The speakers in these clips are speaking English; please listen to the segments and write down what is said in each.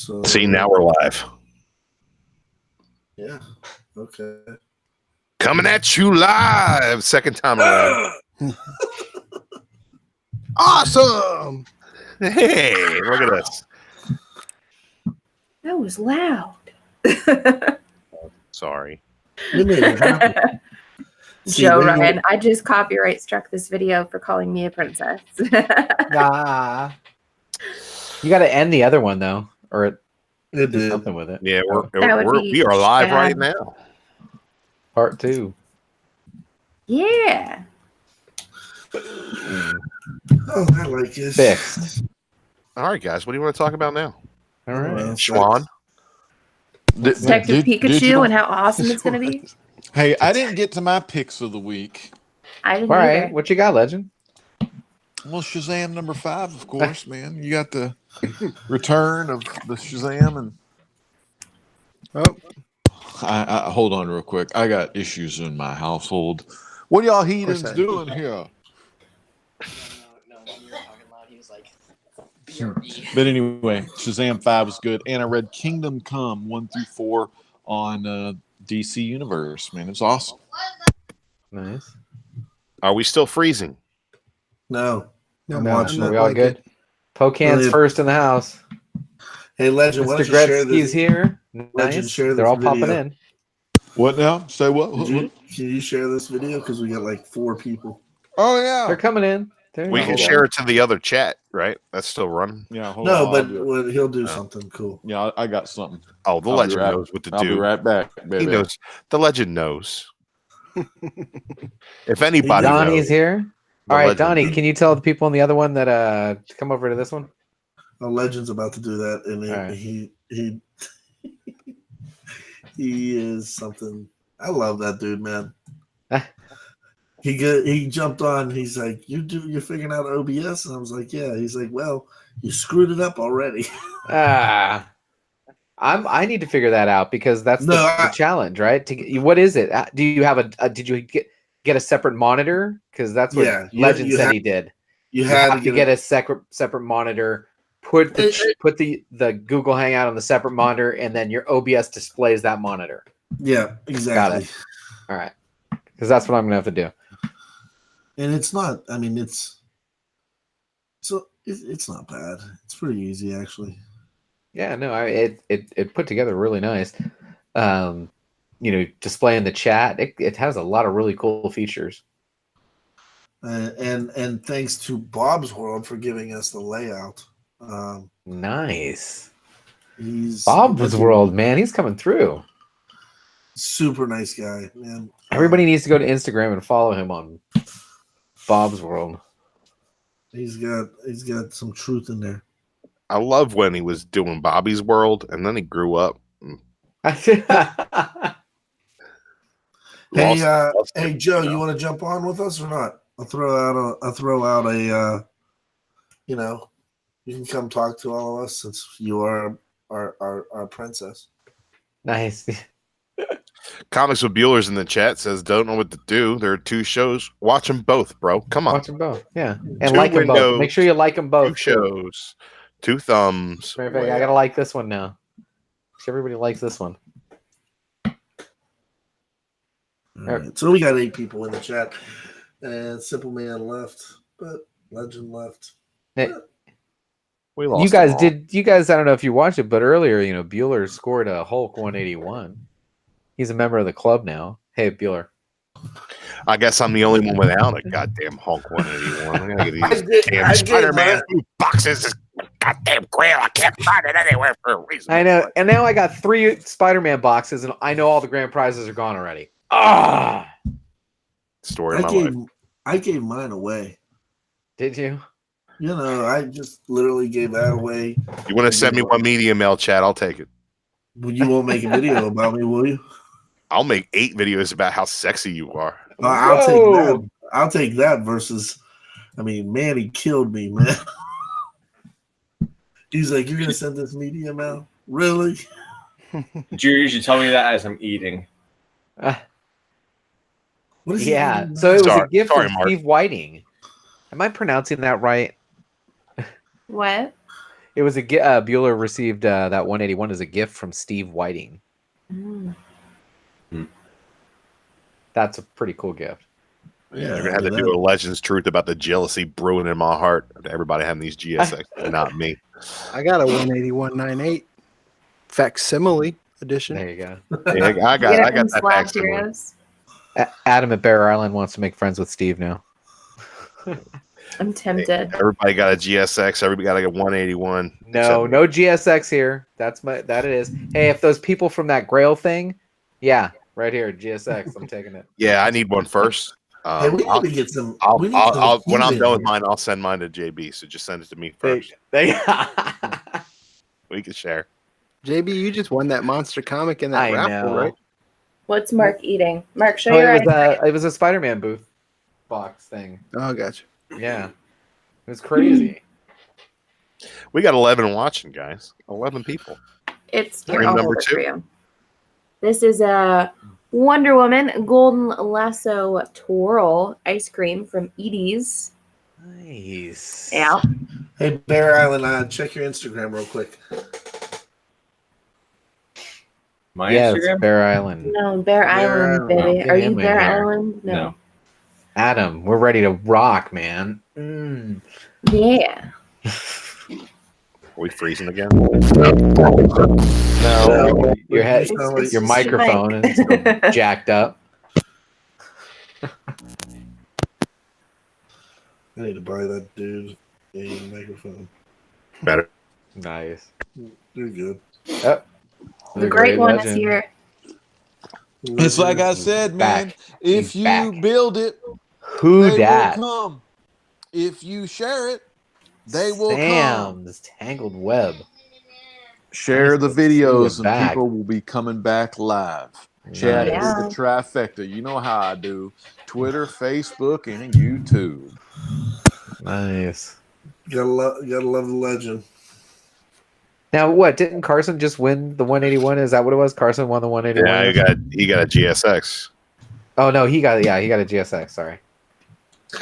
So See, now we're live. Yeah. Okay. Coming at you live. Second time around. Awesome. Hey, look at us. That was loud. Sorry. You made it happen. See, Joe there you Ryan, go. I just copyright struck this video for calling me a princess. Nah. You got to end the other one though, or It do did. something with it. Yeah, would we are live be right bad. now. Part 2. Yeah. Oh, I like this. Fixed. All right, guys. What do you want to talk about now? All Oh, right. well. Schwan? Detective Pikachu digital- and how awesome it's going to be. Hey, I didn't get to my picks of the week. I didn't All right. either. What you got, Legend? Well, Shazam number 5, of course, man. You got the return of the Shazam, and I hold on real quick. I got issues in my household. What y'all heathens I- doing here? No, when you were talking loud, he was like, But anyway, Shazam 5 was good, and I read Kingdom Come 1 through 4 on DC Universe. Man, it's awesome. Nice. Are we still freezing? No. I'm No, watching are it. we all good? Pocan's Really? first in the house. Hey, Legend, why Mr. don't you share Gretzky's this? here. Legend, Nice. share They're this all popping video. in. What now? Say what? Can you share this video? Because we got like 4 people. Oh, yeah. They're coming in. There We you can go. share it to the other chat, right? That's still running. Yeah, hold No, on, but I'll do it. well, he'll do something cool. Yeah, I got something. Oh, the I'll be legend right- knows what to I'll do. be right back, baby. He knows. The legend knows. If anybody Donnie's knows, here. the All right, legend Donnie, knows. can you tell the people on the other one that to come over to this one? The Legend's about to do that, and All right. he is something. I love that dude, man. He jumped on. He's like, you're figuring out OBS, and I was like, yeah. He's like, well, you screwed it up already. I need to figure that out because that's No, the challenge, right? What is it? Do you have did you get a separate monitor? Because that's what Yeah, Legend you said have- he did. You You had have to get a separate monitor. Put the Google Hangout on the separate monitor, and then your OBS displays that monitor. Yeah, exactly. Got it. All right, because that's what I'm gonna have to do. And it's not. I mean, it's not bad. It's pretty easy, actually. Yeah, no, it put together really nice. Displaying the chat, it has a lot of really cool features. And thanks to Bob's World for giving us the layout. Nice. He's Bob's World, man, he's coming through. super nice guy, man. Everybody needs to go to Instagram and follow him on Bob's World. He's got some truth in there. I love when he was doing Bobby's World, and then he grew up. Hey, Lost hey, it, Joe, you know. you want to jump on with us or not? I'll throw out a you can come talk to all of us since you are our princess. Nice. Comics with Bueller's in the chat says, don't know what to do. There are 2 shows. Watch them both, bro. Come on. Watch them both. Yeah. And 2 like them both. windows, Make sure you like them 2 both. too. shows, 2 thumbs. Matter of fact, I gotta like this one now. Everybody likes this one. All right. So we got 8 people in the chat, and Simpleman left, but Legend left. Hey, We lost you guys them all. you guys, I don't know if you watched it, but earlier, Bueller scored a Hulk 181. He's a member of the club now. Hey, Bueller. I guess I'm the only one without a goddamn Hulk 181. I'm gonna get I these did- damn I did Spider-Man mine. boxes. This goddamn grail. I can't find it anywhere for a reason. I know, and now I got 3 Spider-Man boxes, and I know all the grand prizes are gone already. Ah, Story of my life. I gave mine away. did you? I just literally gave that away. You want to send me one media mail chat? I'll take it. Well, you won't make a video about me, will you? I'll make 8 videos about how sexy you are. I'll take Whoa. that. I'll take that versus. I mean, man, he killed me, man. He's like, you're gonna send this media mail? Really? You usually tell me that as I'm eating. What is he Yeah. doing? So it was a Sorry- gift sorry, from Mark. Steve Whiting. Am I pronouncing that right? What? It was a Bueller received that 181 as a gift from Steve Whiting. Mm. That's a pretty cool gift. Yeah, they're gonna have to do a Legends truth about the jealousy brewing in my heart to everybody having these GSX, not me. I got a 181.98 facsimile edition. There you go. Yeah, I Get it got from that Slab facsimile. Heroes. Adam at Bear Island wants to make friends with Steve now. I'm tempted. Everybody got a GSX. Everybody got a 181. No GSX here. That it is. Hey, if those people from that Grail thing, yeah, right here, GSX. I'm taking it. Yeah, I need one first. Hey, we need to get some. we need I'll some when I'm heat done in with here. mine, I'll send mine to JB. So just send it to me first. We can share. JB, you just won that monster comic in that I raffle, know. right? What's Mark eating? Mark, show Oh, your it was a Spider-Man booth box thing. Oh, gotcha. Yeah, it was crazy. We got 11 watching, guys. 11 people. It's Stream here, I'll number hold it 2. for you. This is a Wonder Woman Golden Lasso Twirl ice cream from Edie's. Nice. Yeah. Hey, Bear Island, check your Instagram real quick. My Yeah, Instagram? it's Bear Island. No, Bear Island, baby. Get Are you him in Bear here. Island? No. Adam, we're ready to rock, man. Mm. Yeah. Are we freezing again? No, your head, It's just your your microphone mic. is so jacked up. I need to buy that dude a microphone. Better. Nice. You're good. Oh, The great one is here. It's like I said, man. Back. If He's you back. build it, Who they dat? will come. If you share it, they will come. Sam's Tangled Web. Share Nice the to see you videos, and back. people will be coming back live. Chat Nice. is the trifecta. You know how I do. Twitter, Facebook, and YouTube. Nice. Gotta love the legend. Now, what? Didn't Carson just win the 181? Is that what it was? Carson won the 181? Yeah, he got a GSX. Oh no, he got a GSX. Sorry.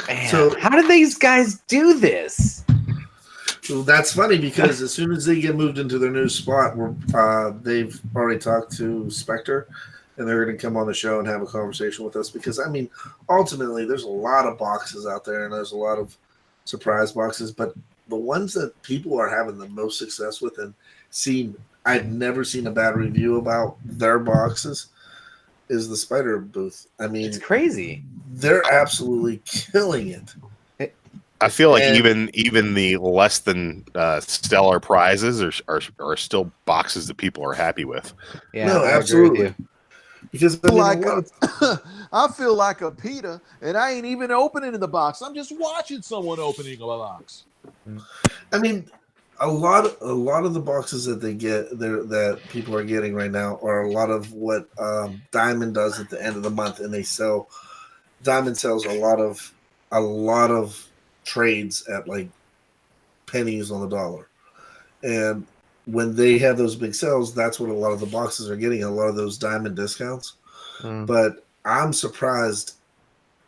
Man, So- how did these guys do this? So that's funny because as soon as they get moved into their new spot, they've already talked to Spectre, and they're going to come on the show and have a conversation with us. Because I mean, ultimately, there's a lot of boxes out there, and there's a lot of surprise boxes. But the ones that people are having the most success with, and I've never seen a bad review about their boxes, is the Spider booth. I mean, It's crazy. they're absolutely killing it. I feel like And- even the less than stellar prizes are still boxes that people are happy with. Yeah, No, I agree with absolutely. you. Because I mean, Like a lot of- I feel like a PETA, and I ain't even opening the box. I'm just watching someone opening a box. I mean, a lot of the boxes that they get there that people are getting right now are a lot of what Diamond does at the end of the month, and they sell. Diamond sells a lot of trades at like pennies on the dollar, and when they have those big sales, that's what a lot of the boxes are getting. A lot of those Diamond discounts. Mm. But I'm surprised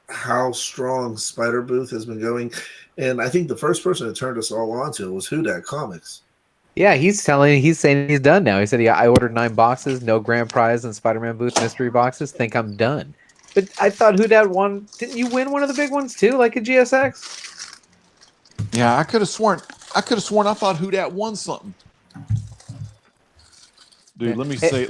how strong Spider Booth has been going. And I think the first person that turned us all on to it was Who Dat Comics. Yeah, he's saying he's done now. He said, "Yeah, I ordered 9 boxes, no grand prize and Spider-Man booth mystery boxes. Think I'm done." But I thought Who Dat won. Didn't you win one of the big ones too, like a GSX? Yeah, I could have sworn. I thought Who Dat won something. Dude, let me say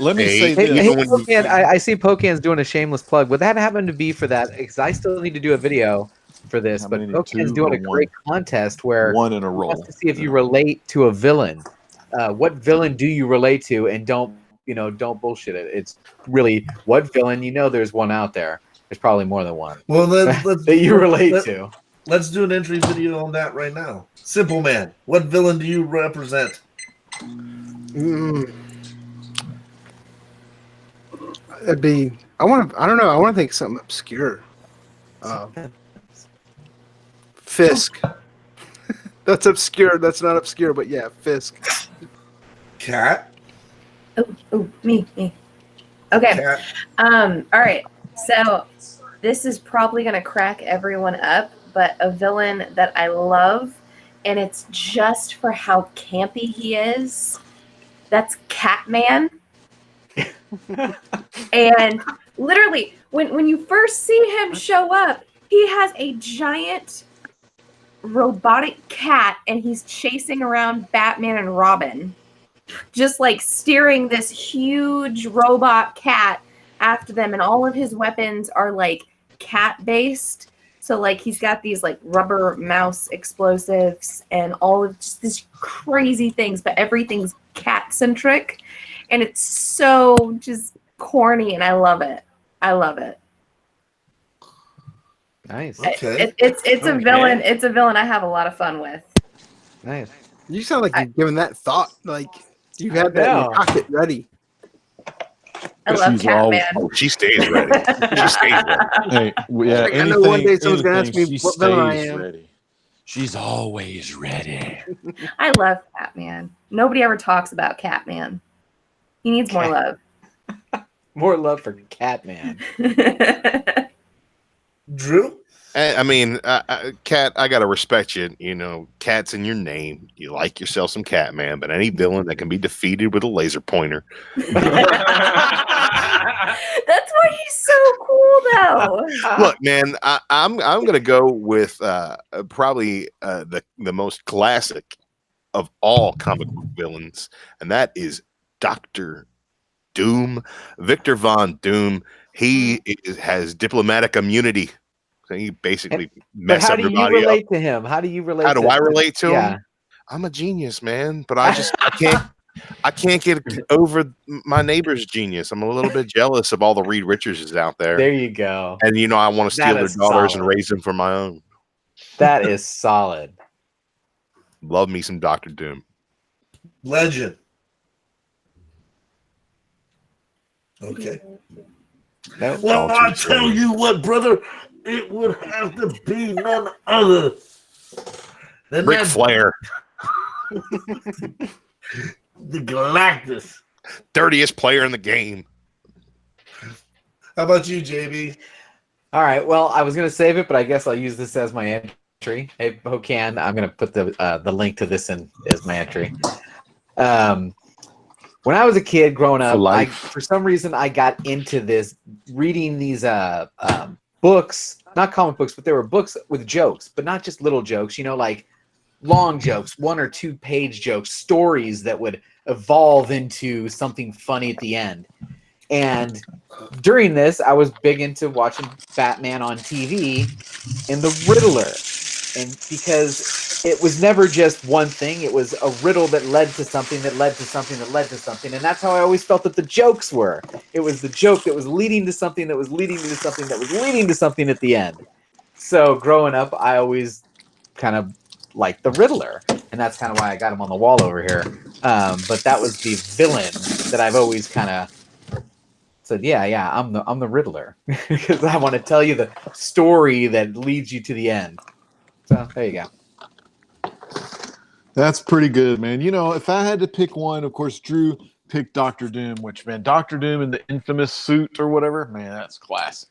Hey, this. Pocan, I see Pocan's doing a shameless plug. Would that happen to be for that? Because I still need to do a video for this, How but many, Pocan's 2 doing or a great contest where one in a he row. wants to see if you relate to a villain. What villain do you relate to? And don't bullshit it. It's really what villain, there's one out there. There's probably more than one Well, let's that you relate to. Let's do an entry video on that right now. Simpleman, what villain do you represent? It'd be. I don't know. I want to think something obscure. Fisk. That's obscure. That's not obscure, but yeah, Fisk. Cat. Oh, me. Okay. Cat. All right. So this is probably gonna crack everyone up, but a villain that I love and it's just for how campy he is. That's Catman. And literally, when you first see him show up, he has a giant robotic cat, and he's chasing around Batman and Robin, just like steering this huge robot cat after them, and all of his weapons are like cat based. So like he's got these like rubber mouse explosives and all of just these crazy things, but everything's cat centric, and it's so just corny, and I love it. I love it. Nice. Okay. It's a villain. It's a villain I have a lot of fun with. Nice. You sound like you've given that thought. Like you had that in your know. pocket ready. I love She's all- Catman. Oh, she stays ready. She stays ready. Hey, yeah. I know one day someone's gonna ask me she what villain I stays am. ready. She's always ready. I love Catman. Nobody ever talks about Catman. He needs more love. More love for Catman. Drew? I mean, Cat, I gotta respect you. You know, Cat's in your name. You like yourself some Catman, but any villain that can be defeated with a laser pointer. That's why he's so cool, though. Look, man, I'm gonna go with probably the most classic of all comic book villains, and that is Dr. Doom, Victor Von Doom. He has diplomatic immunity. So he basically But mess how do you everybody up. relate to him? How do you relate? How do I relate to Yeah. him? I'm a genius, man, but I can't get over my neighbor's genius. I'm a little bit jealous of all the Reed Richardses out there. There you go. And I want to steal That their is daughters and solid. raise them for my own. That is solid. Love me some Dr. Doom. Legend. Okay. Nope. Well, I tell you what, brother, it would have to be none other than Ric that- Flair, the Galactus. dirtiest player in the game. How about you, JB? All right. Well, I was gonna save it, but I guess I'll use this as my entry. Hey, Hokan, I'm gonna put the link to this in as my entry. When I was a kid growing up, for some reason I got into this reading these books, not comic books, but they were books with jokes, but not just little jokes, like long jokes, 1 or 2 page jokes, stories that would evolve into something funny at the end. And during this, I was big into watching Batman on TV and the Riddler. And because it was never just one thing, it was a riddle that led to something, that led to something, that led to something. And that's how I always felt that the jokes were. It was the joke that was leading to something, that was leading to something, that was leading to something at the end. So growing up, I always kind of liked the Riddler. And that's kind of why I got him on the wall over here. But that was the villain that I've always kind of said, yeah, I'm the Riddler. Because I want to tell you the story that leads you to the end. So there you go. That's pretty good, man. If I had to pick one, of course, Drew picked Dr. Doom, which, man, Dr. Doom in the infamous suit or whatever, man, that's classic.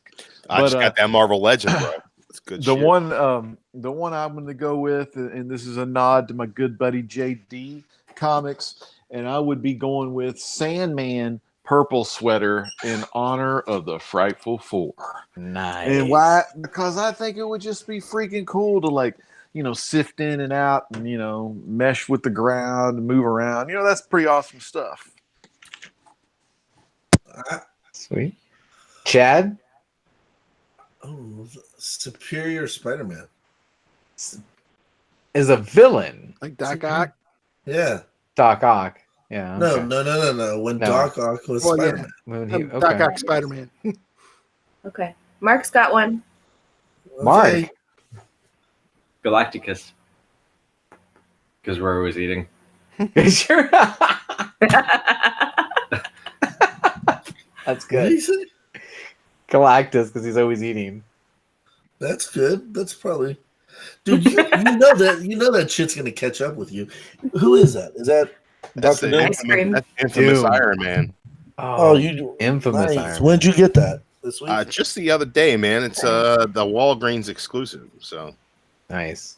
I just got that Marvel Legend, bro. It's good The shit. one I'm going to go with, and this is a nod to my good buddy JD Comics, and I would be going with Sandman purple sweater in honor of the Frightful Four. Nice. And why? Because I think it would just be freaking cool to sift in and out and, mesh with the ground and move around. That's pretty awesome stuff. Sweet. Chad? Oh, Superior Spider-Man. Is a villain. Like Doc Ock. Yeah. Doc Ock. Yeah. No. okay. When No. Doc Ock was Well, yeah. Spider-Man. When Doc okay. Ock Spider-Man. Okay. Mark's got one. Mark. Okay. Galacticus. Because we're always eating. Sure. That's What did good. he say? Galactus, because he's always eating. That's good. That's probably, dude. You know that shit's gonna catch up with you. Who is that? Is that That's Dr. the Doom? Ice cream. infamous Doom. Iron Man. Oh, you infamous nice. Iron When'd you get that? This week? Just the other day, man. It's the Walgreens exclusive. So Nice.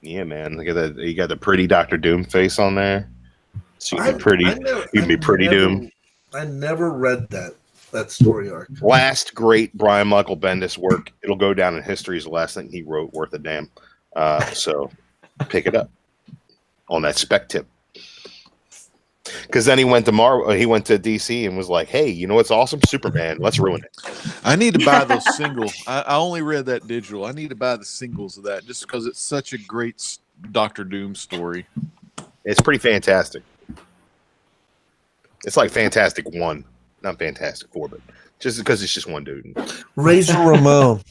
Yeah, man. Look at that. You got the pretty Doctor Doom face on there. So you can be pretty. never, You can be pretty Doom. I never read that story arc. Last great Brian Michael Bendis work. It'll go down in history as the last thing he wrote worth a damn. So pick it up on that spec tip. Because then he went to he went to DC and was like, "Hey, you know what's awesome? Superman. Let's ruin it." I need to buy those singles. I only read that digital. I need to buy the singles of that just because it's such a great Doctor Doom story. It's pretty fantastic. It's like Fantastic 1, not Fantastic 4, but just because it's just one dude. Razor Ramon.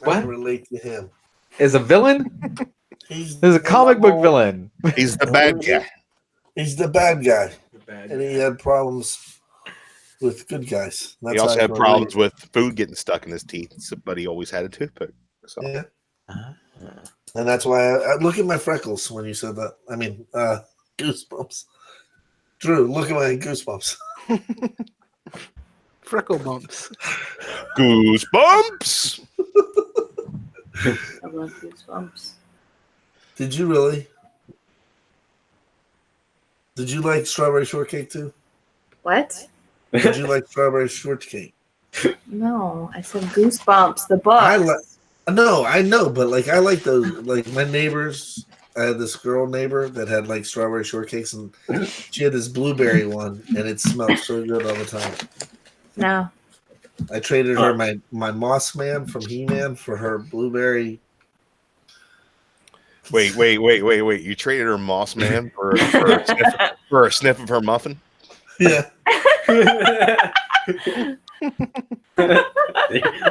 I What? can relate to him. Is a villain? He's There's a comic book villain. He's the bad guy. He's the bad guy, and he had problems with good guys. He also had problems with food getting stuck in his teeth, but he always had a toothpick. So. Yeah, and that's why I look at my freckles when you said that. I mean, goosebumps. Drew, look at my goosebumps. Freckle bumps. Goosebumps. I love Goosebumps. Did you really? Did you like Strawberry Shortcake too? What? Did you like Strawberry Shortcake? No, I said Goosebumps, the book. No, I know, but like I like those. Like my neighbors, I had this girl neighbor that had like strawberry shortcakes, and she had this blueberry one, and it smelled so good all the time. No. I traded her my Moss Man from He-Man for her blueberry. Wait. You traded her Moss Man for a sniff of her muffin? Yeah. There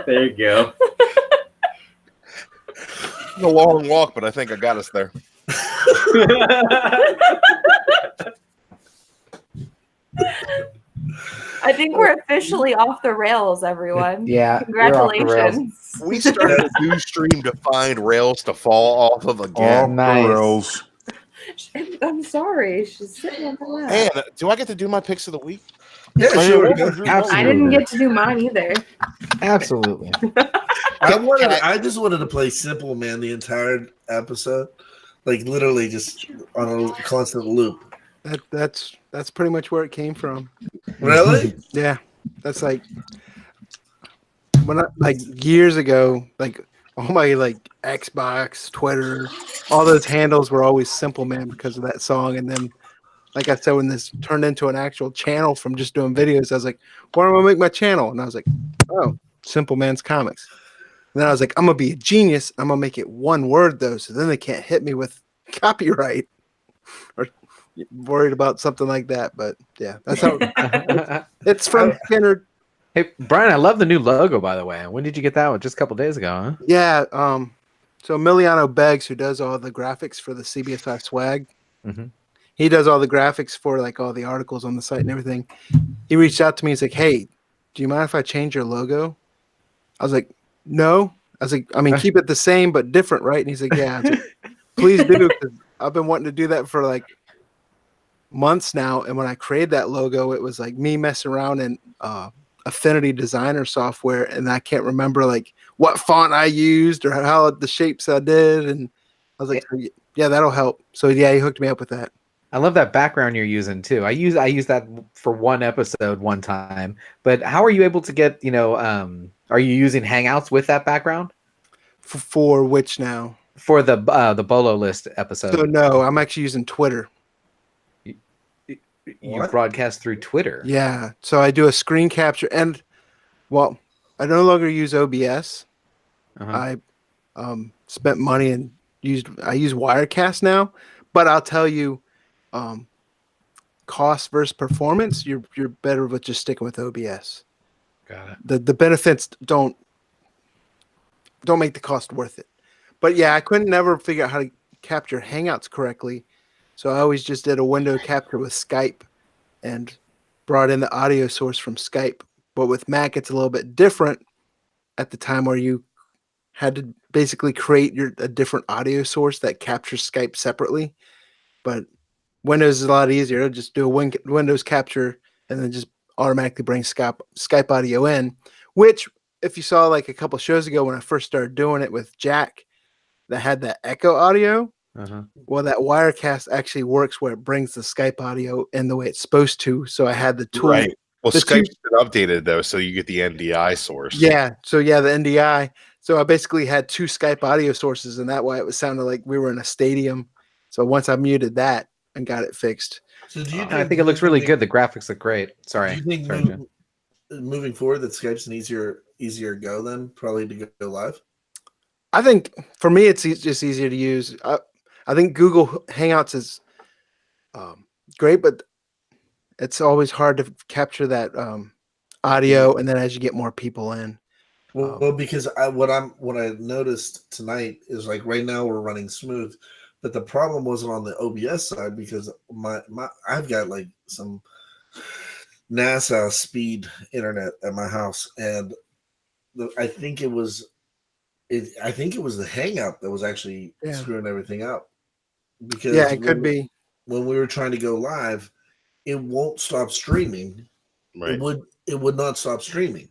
you go. It's a long walk, but I think I got us there. I think we're officially off the rails, everyone. Yeah. Congratulations. We started a new stream to find rails to fall off of again. Nice. I'm sorry. She's sitting on the lap. Hey, do I get to do my picks of the week? Yeah, sure. I didn't get to do mine either. Absolutely. I just wanted to play Simple Man the entire episode, like literally just on a constant loop. That's pretty much where it came from. Really? Yeah, that's like when like years ago, like all my like Xbox, Twitter, all those handles were always Simple Man because of that song. And then, like I said, when this turned into an actual channel from just doing videos, I was like, "What am I gonna make my channel?" And I was like, "Oh, Simple Man's Comics." And then I was like, "I'm gonna be a genius. I'm gonna make it one word though, so then they can't hit me with copyright or worried about something like that." But yeah, that's how it's from Skinner. Hey, Brian, I love the new logo, by the way. When did you get that one? Just a couple days ago, huh? Yeah. So Emiliano Beggs, who does all the graphics for the CBS5 swag, he does all the graphics for like all the articles on the site and everything. He reached out to me. He's like, "Hey, do you mind if I change your logo?" I was like, "No." I was like, "I mean, keep it the same but different, right?" And he's like, "Yeah." I was like, "Please do." 'Cause I've been wanting to do that for like months now. And when I created that logo, it was like me messing around in Affinity Designer software, and I can't remember like what font I used or how the shapes I did. And I was like, "Yeah, that'll help." So yeah, he hooked me up with that. I love that background you're using too. I use that for one episode one time. But how are you able to get, are you using Hangouts with that background? For which now? For the Bolo List episode. So no, I'm actually using Twitter. You broadcast through Twitter. Yeah. So I do a screen capture, and well, I no longer use OBS. I spent money and I use Wirecast now, but I'll tell you, cost versus performance, you're better with just sticking with OBS. Got it. The benefits don't make the cost worth it. But yeah, I couldn't never figure out how to capture Hangouts correctly. So I always just did a window capture with Skype and brought in the audio source from Skype. But with Mac, it's a little bit different at the time where you had to basically create a different audio source that captures Skype separately. But Windows is a lot easier. Just do a Windows capture and then just automatically bring Skype audio in, which if you saw like a couple shows ago when I first started doing it with Jack, that had that echo audio. Uh-huh. Well, that Wirecast actually works where it brings the Skype audio in the way it's supposed to. So I had the tool. Right. Well, the Skype's been updated though, so you get the NDI source. Yeah. So yeah, the NDI. So I basically had 2 Skype audio sources, and that way it was sounding like we were in a stadium. So once I muted that and got it fixed. So do you I think it looks really good. The graphics look great. Sorry. Do you think Sorry, Jen. moving forward that Skype's an easier go then, probably to go live? I think for me, it's just easier to use. I think Google Hangouts is great, but it's always hard to capture that audio, and then as you get more people in. Well, because what I noticed tonight is like right now we're running smooth, but the problem wasn't on the OBS side because my I've got like some NASA speed internet at my house, and I think it was the Hangout that was actually screwing everything up. Because it could be when we were trying to go live, it won't stop streaming. Right. It would not stop streaming,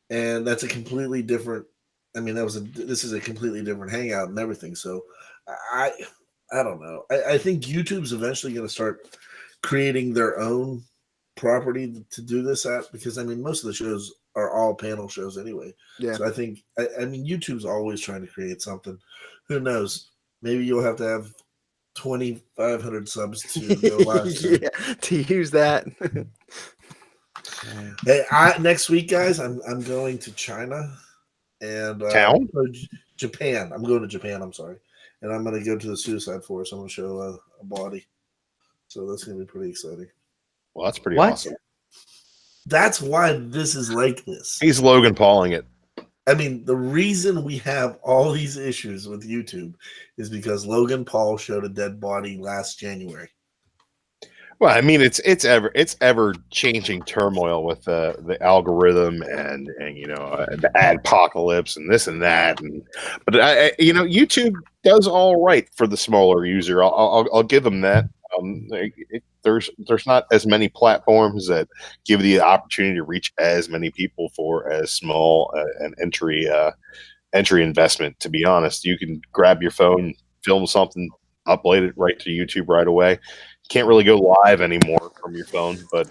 and that's a completely different. I mean, this is a completely different Hangout and everything. So I don't know. I think YouTube's eventually going to start creating their own property to do this at, because I mean most of the shows are all panel shows anyway. Yeah. So I think I mean YouTube's always trying to create something. Who knows? Maybe you'll have to have 2,500 subs to go live. To use that. Hey, next week, guys, I'm going to China and Japan. I'm going to Japan. I'm sorry, and I'm going to go to the Suicide Force. I'm going to show a body, so that's going to be pretty exciting. Well, that's pretty awesome. That's why this is like this. He's Logan Pauling it. I mean, the reason we have all these issues with YouTube is because Logan Paul showed a dead body last January. Well, I mean, it's ever changing turmoil with the algorithm and the adpocalypse and this and that, but YouTube does all right for the smaller user. I'll give them that. There's not as many platforms that give the opportunity to reach as many people for as small an entry investment. To be honest, you can grab your phone, film something, upload it right to YouTube right away. Can't really go live anymore from your phone, but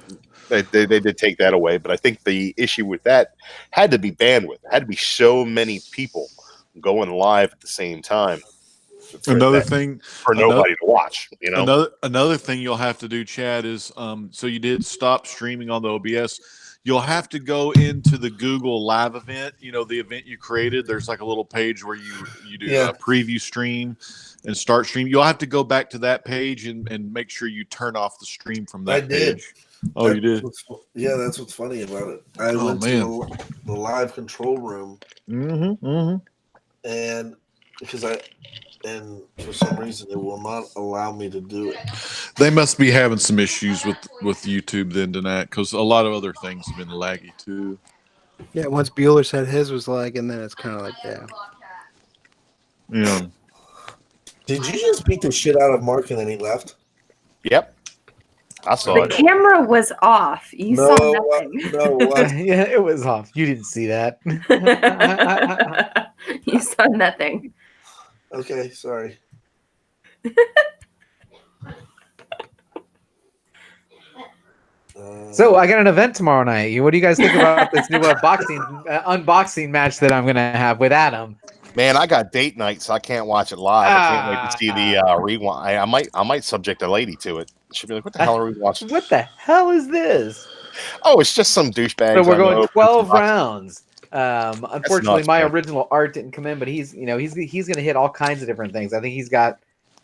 they did take that away. But I think the issue with that had to be bandwidth. It had to be so many people going live at the same time. Another thing for nobody to watch, Another thing you'll have to do, Chad, is so you did stop streaming on the OBS. You'll have to go into the Google Live event. The event you created. There's like a little page where you do a preview stream and start stream. You'll have to go back to that page and make sure you turn off the stream from that page. Oh, you did? Yeah, that's what's funny about it. I went to the live control room, and and for some reason it will not allow me to do it. They must be having some issues with YouTube then tonight, because a lot of other things have been laggy too. Yeah, once Bueller said his was lagging, then it's kind of like Yeah. Did you just beat the shit out of Mark and then he left? Yep. I saw it. The camera was off. You saw nothing. Yeah, it was off. You didn't see that. You saw nothing. Okay, sorry. So I got an event tomorrow night. What do you guys think about this new unboxing match that I'm gonna have with Adam? Man, I got date night, so I can't watch it live. I can't wait to see the rewind. I might subject a lady to it. She'll be like, "What the hell are we watching? What the hell is this?" Oh, it's just some douchebag. So we're going 12 rounds. Unfortunately, my original art didn't come in, but he's gonna hit all kinds of different things. I think he's got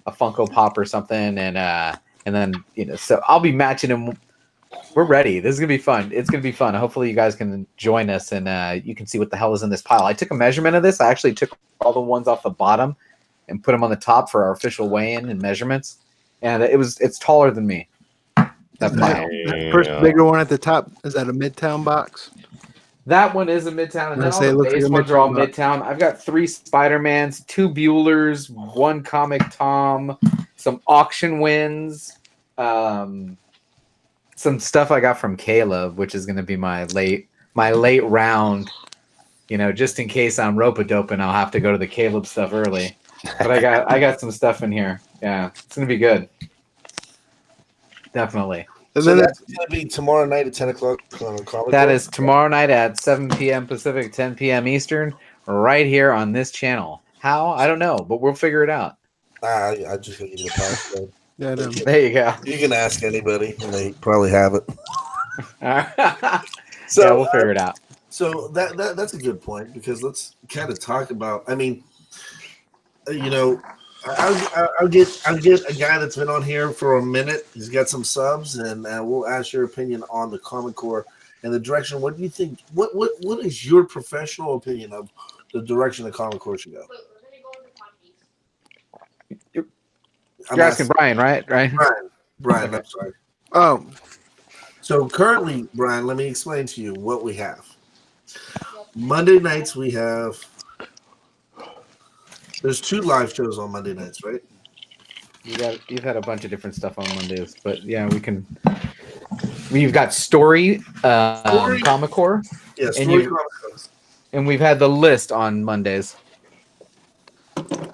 a Funko Pop or something, and then so I'll be matching him. We're ready. This is gonna be fun. It's gonna be fun. Hopefully, you guys can join us and you can see what the hell is in this pile. I took a measurement of this. I actually took all the ones off the bottom and put them on the top for our official weigh-in and measurements, and it's taller than me. That pile. That first bigger one at the top, is that a Midtown box? That one is a Midtown, and then all the base ones are all Midtown. I've got 3 Spider-Mans, 2 Buellers, 1 Comic Tom, some auction wins, some stuff I got from Caleb, which is going to be my late round, just in case I'm rope-a-doping, I'll have to go to the Caleb stuff early. But I got some stuff in here. Yeah, it's gonna be good. Definitely. And So then that's going to be tomorrow night at 10 o'clock on Comic That Con? is tomorrow night at 7 p.m. Pacific, 10 p.m. Eastern, right here on this channel. How? I don't know, but we'll figure it out. I just going to give you the password. yeah, There you go. You can ask anybody, and they probably have it. Yeah, So, we'll figure it out. So that's a good point, because let's kind of talk about. I mean, I'll get a guy that's been on here for a minute. He's got some subs, and we'll ask your opinion on the Comic Core and the direction. What do you think? What is your professional opinion of the direction the Comic Core should go? You're asking Brian, right? Brian, Okay. I'm sorry. oh, So currently, Brian, let me explain to you what we have. Monday nights we have. There's 2 live shows on Monday nights, right? You've had a bunch of different stuff on Mondays, but yeah, we can. We've got Story, Comic Core, Yeah, and we've had the list on Mondays.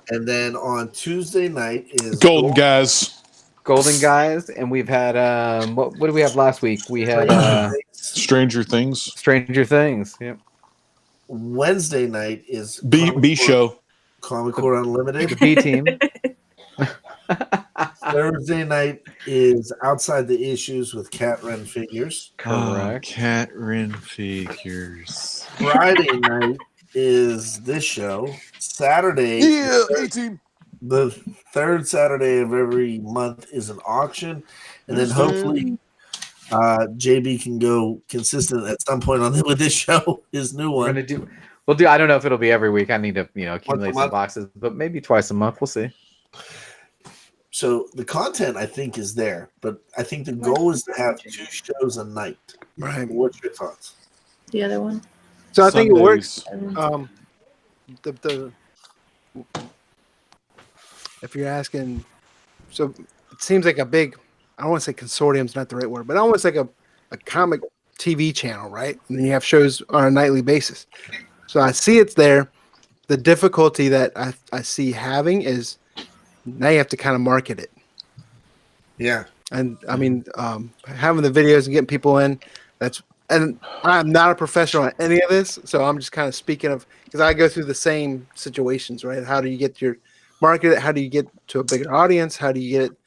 And then on Tuesday night is Golden Guys. Golden Guys, and we've had what did we have last week? We had Stranger Things. Stranger Things. Yep. Wednesday night is B show. Comic Core Unlimited. The B team. Thursday night is Outside the Issues with Cat Ren Figures. Correct. Cat Ren Figures. Friday night is this show. Saturday, Yeah, A-Team. the third Saturday of every month is an auction, and then hopefully JB can go consistent at some point with this show. His new one. We'll do. I don't know if it'll be every week. I need to accumulate some month? boxes, but maybe twice a month. We'll see. So the content, I think, is there, but I think the goal is to have 2 shows a night. right. What's your thoughts? The other one. So I think it works. Sundays. The if you're asking, so it seems like a big. I don't want to say consortium's not the right word, but almost like a comic TV channel, right? And then you have shows on a nightly basis. So I see it's there. The difficulty that I see having is now you have to kind of market it. Yeah. And I mean, having the videos and getting people in, and I'm not a professional at any of this, so I'm just kind of speaking of, because I go through the same situations, right? How do you get your market it? How do you get to a bigger audience? How do you get it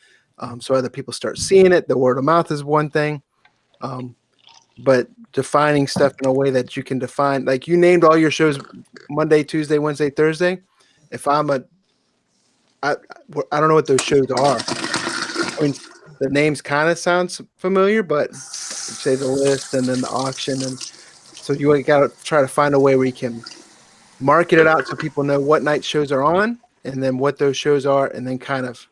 so other people start seeing it? The word of mouth is one thing, but defining stuff in a way that you can define, like you named all your shows Monday, Tuesday, Wednesday, Thursday. If I don't know what those shows are. I mean, the names kind of sounds familiar, but say the list and then the auction, and so you got to try to find a way where you can market it out so people know what night shows are on, and then what those shows are, and then kind of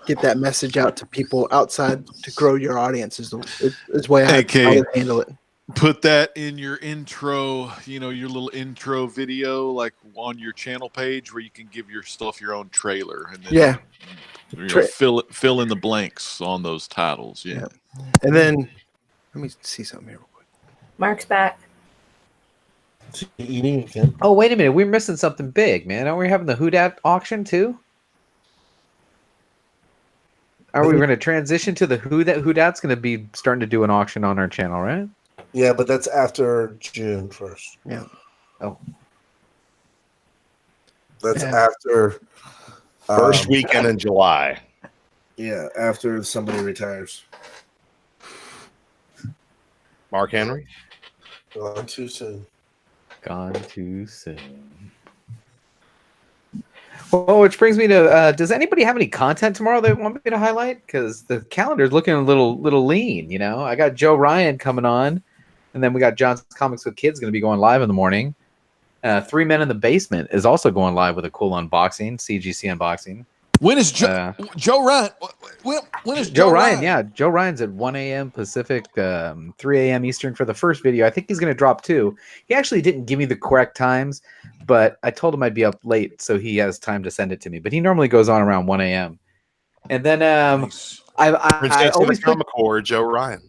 get that message out to people outside to grow your audience. Is the way I would handle it. Put that in your intro, your little intro video, like on your channel page, where you can give yourself your own trailer, and then fill in the blanks on those titles. Yeah. And then let me see something here real quick. Mark's back. Eating again. Oh, wait a minute. We're missing something big, man. Aren't we having the Who Dat auction too? Are we going to transition to the Who Dat? Who Dat's going to be starting to do an auction on our channel, right? Yeah, but that's after June 1st. Yeah. Oh. That's after First weekend in July. Yeah, after somebody retires. Mark Henry? Gone too soon. Gone too soon. Well, which brings me to, does anybody have any content tomorrow they want me to highlight? Because the calendar's looking a little lean, I got Joe Ryan coming on, and then we got John's Comics with Kids going to be going live in the morning. 3 Men in the Basement is also going live with a cool unboxing, CGC unboxing. When is Joe Ryan? When is Joe Ryan? Yeah, Joe Ryan's at 1 a.m. Pacific, 3 a.m. Eastern for the first video. I think he's going to drop 2. He actually didn't give me the correct times, but I told him I'd be up late, so he has time to send it to me. But he normally goes on around 1 a.m. And then I always Comic Core, Joe Ryan.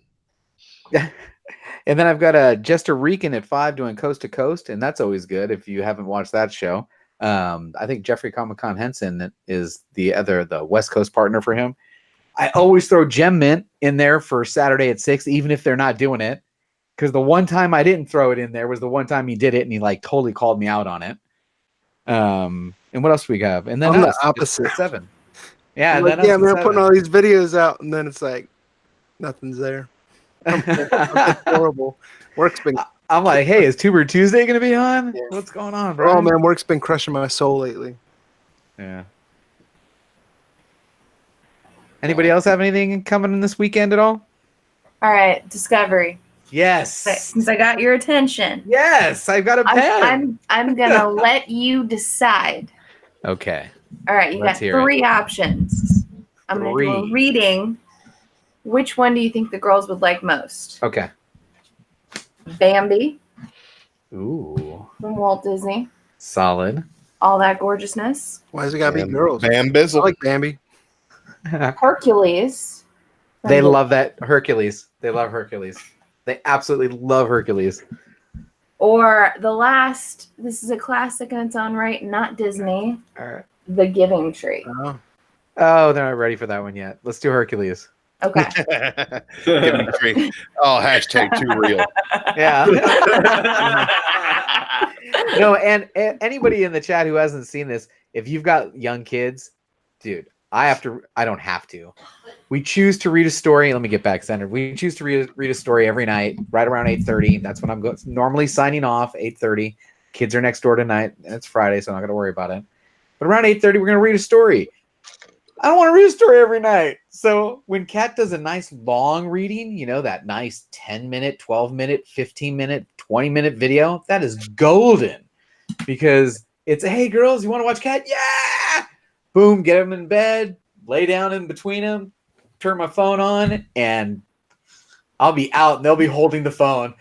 And And then I've got a Jester Rican at 5 doing Coast to Coast, and that's always good if you haven't watched that show. I think Jeffrey Comic-Con Henson is the West Coast partner for him. I always throw Gem Mint in there for Saturday at 6, even if they're not doing it. Because the one time I didn't throw it in there was the one time he did it, and he like totally called me out on it. And what else do we have? And then I'm the opposite. 7. Yeah, I'm and like, then yeah, us man, at I'm putting 7. all these videos out, and then it's like nothing's there. I'm horrible. Work's been. I'm like, hey, is Tuber Tuesday going to be on? What's going on, bro? Oh man, work's been crushing my soul lately. Yeah. Anybody else have anything coming in this weekend at all? All right, Discovery. Yes. Since I got your attention, Yes, I've got a pen. I'm gonna let you decide. Okay. All right, you Let's got hear it. 3 options. I'm gonna do a 3. reading. Which one do you think the girls would like most? Okay. Bambi Ooh. from Walt Disney. Solid. All That Gorgeousness. Why does it gotta be girls? I Bambizzle. like Bambi. Hercules. from They the- love that Hercules. They love Hercules. They absolutely love Hercules. Or the last, this is a classic in its own right, not Disney, The Giving Tree. Oh. Oh, they're not ready for that one yet. Let's do Hercules. Okay. Give me a treat. Oh, hashtag too real. Yeah. No, and anybody in the chat who hasn't seen this, if you've got young kids, dude, I don't have to. We choose to read a story. Let me get back centered. We choose to read a story every night, right around 8:30. That's when I'm normally signing off, 8:30. Kids are next door tonight, and it's Friday, so I'm not going to worry about it. But around 8:30, we're going to read a story. I don't want to read a story every night. So when Kat does a nice long reading, that nice 10-minute, 12-minute, 15-minute, 20-minute video, that is golden. Because it's, hey, girls, you want to watch Kat? Yeah! Boom, get them in bed, lay down in between them, turn my phone on, and I'll be out, and they'll be holding the phone.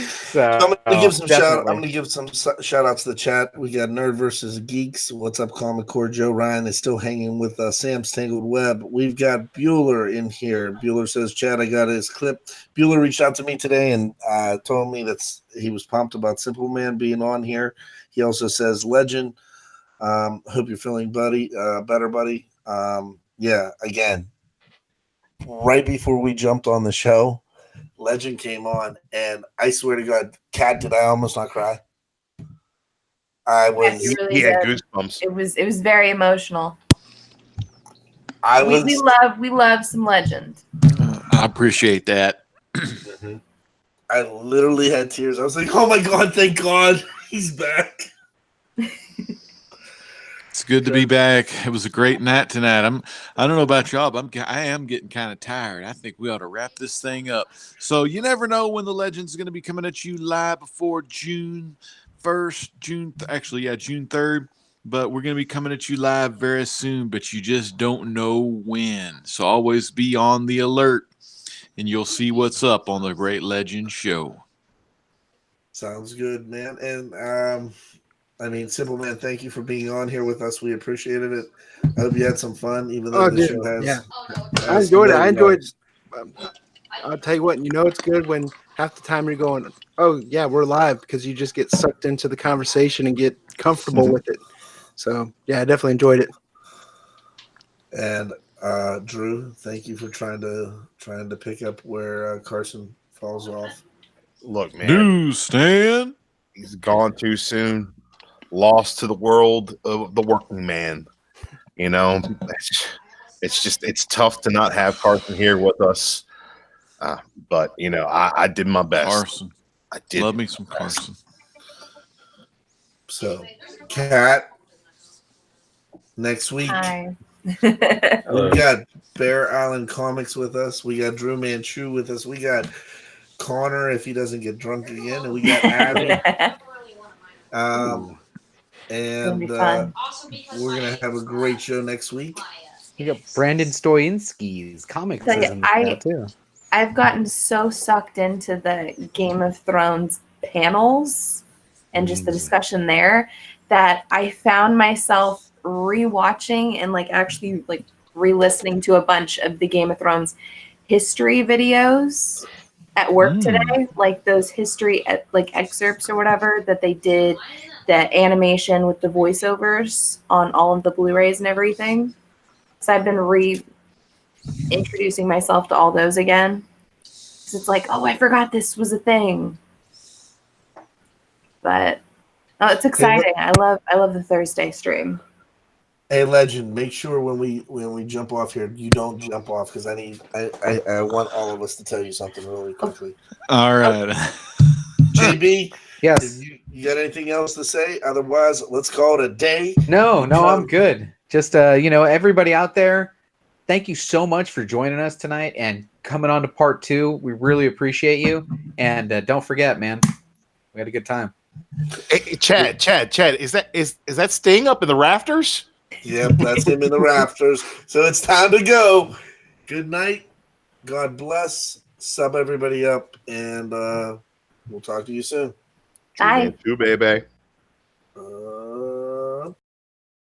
So I'm gonna give some definitely. I'm gonna give some shout outs to the chat. We got Nerd versus Geeks. What's up, Comic Core? Joe Ryan is still hanging with Sam's Tangled Web. We've got Bueller in here. Bueller says, "Chad, I got his clip." Bueller reached out to me today and told me that he was pumped about Simpleman being on here. He also says, "Legend. Hope you're feeling better, buddy." Yeah, again, right before we jumped on the show, Legend came on, and I swear to God, Kat, did I almost not cry? I was. You really He had did. goosebumps. It was very emotional. I We was. we love some Legend. I appreciate that. I literally had tears. I was like, "Oh my God, thank God, he's back." It's good to be back. It was a great night tonight. I don't know about y'all, but I am getting kind of tired. I think we ought to wrap this thing up. So you never know when the Legend's going to be coming at you live before June 1st, June 3rd. But we're going to be coming at you live very soon, but you just don't know when. So always be on the alert, and you'll see what's up on the Great Legend Show. Sounds good, man. And Simpleman, thank you for being on here with us. We appreciated it. I hope you had some fun, even though the show has. Yeah. I has enjoyed it. no I enjoyed. loves. I'll tell you what. It's good when half the time you're going, "Oh yeah, we're live," because you just get sucked into the conversation and get comfortable with it. So yeah, I definitely enjoyed it. And Drew, thank you for trying to pick up where Carson falls off. Look, man, News Stan. he's gone too soon. Lost to the world of the working man. It's tough to not have Carson here with us. But I did my best. Carson. I did. Love me some Carson. So, Kat, next week Hi. we got Bear Island Comics with us. We got Drew Manchu with us. We got Connor if he doesn't get drunk again, and we got Abby. And we're gonna have a great show next week. You got Brandon Stoyinski's comics is in that too. I've gotten so sucked into the Game of Thrones panels and just the discussion there that I found myself rewatching and actually re-listening to a bunch of the Game of Thrones history videos at work today, like those history like excerpts or whatever that they did, the animation with the voiceovers on all of the Blu-rays and everything. So I've been reintroducing myself to all those again. So it's like, oh, I forgot this was a thing. But it's exciting. I love the Thursday stream. Hey, Legend, make sure when we jump off here, you don't jump off because I want all of us to tell you something really quickly. All right. JB, Yes. you got anything else to say? Otherwise, let's call it a day. No, I'm good. Just everybody out there, thank you so much for joining us tonight and coming on to part 2. We really appreciate you. And don't forget, man, we had a good time. Hey, Chad, is that Sting up in the rafters? Yep, that's him in the rafters. So it's time to go. Good night. God bless. Sub everybody up, and we'll talk to you soon. Bye. Too, baby.